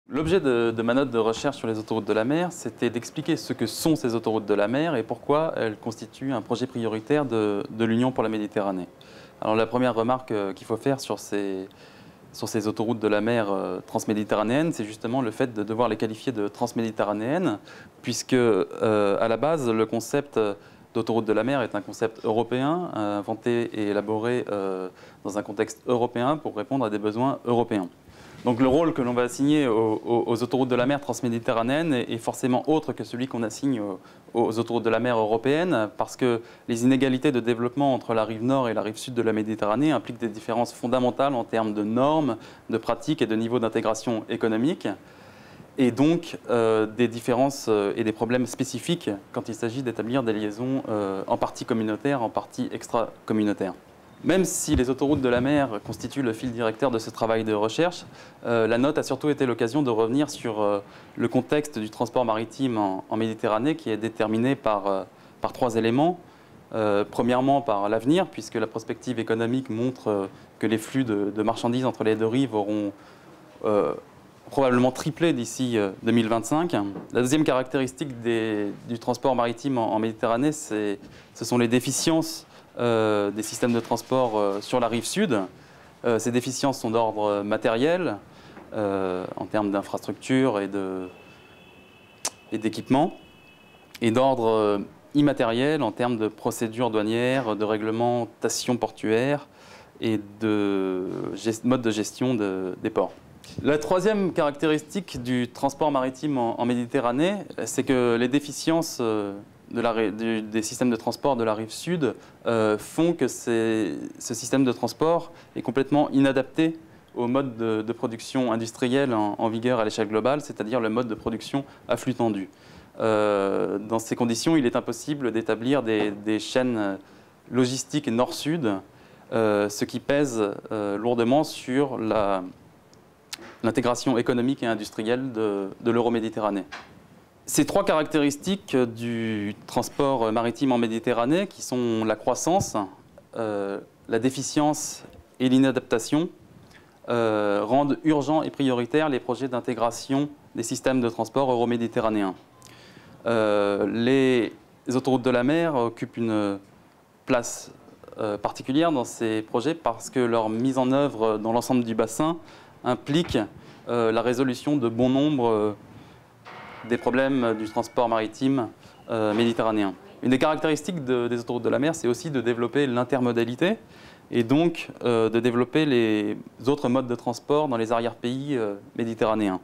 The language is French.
L'objet de ma note de recherche sur les autoroutes de la mer, c'était d'expliquer ce que sont ces autoroutes de la mer et pourquoi elles constituent un projet prioritaire de l'Union pour la Méditerranée. Alors la première remarque qu'il faut faire sur ces autoroutes de la mer transméditerranéennes, c'est justement le fait de devoir les qualifier de transméditerranéennes, puisque à la base, le concept d'autoroute de la mer est un concept européen, inventé et élaboré dans un contexte européen pour répondre à des besoins européens. Donc le rôle que l'on va assigner aux autoroutes de la mer transméditerranéennes est forcément autre que celui qu'on assigne aux autoroutes de la mer européennes, parce que les inégalités de développement entre la rive nord et la rive sud de la Méditerranée impliquent des différences fondamentales en termes de normes, de pratiques et de niveau d'intégration économique, et donc des différences et des problèmes spécifiques quand il s'agit d'établir des liaisons en partie communautaires, en partie extra-communautaires. Même si les autoroutes de la mer constituent le fil directeur de ce travail de recherche, la note a surtout été l'occasion de revenir sur le contexte du transport maritime en Méditerranée, qui est déterminé par trois éléments. Premièrement, par l'avenir, puisque la prospective économique montre que les flux de marchandises entre les deux rives auront probablement triplé d'ici 2025. La deuxième caractéristique du transport maritime en Méditerranée, ce sont les déficiences des systèmes de transport sur la rive sud. Ces déficiences sont d'ordre matériel, en termes d'infrastructures et d'équipements, et d'ordre immatériel en termes de procédures douanières, de réglementation portuaire et de mode de gestion des ports. La troisième caractéristique du transport maritime en Méditerranée, c'est que les déficiences des systèmes de transport de la rive sud font que ce système de transport est complètement inadapté au mode de production industrielle en vigueur à l'échelle globale, c'est-à-dire le mode de production à flux tendu. Dans ces conditions, il est impossible d'établir des chaînes logistiques nord-sud, ce qui pèse lourdement sur l'intégration économique et industrielle de l'Euroméditerranée. Ces trois caractéristiques du transport maritime en Méditerranée, qui sont la croissance, la déficience et l'inadaptation, rendent urgents et prioritaires les projets d'intégration des systèmes de transport euroméditerranéens. Les autoroutes de la mer occupent une place particulière dans ces projets parce que leur mise en œuvre dans l'ensemble du bassin implique la résolution de bon nombre des problèmes du transport maritime méditerranéen. Une des caractéristiques des autoroutes de la mer, c'est aussi de développer l'intermodalité et donc de développer les autres modes de transport dans les arrière-pays méditerranéens.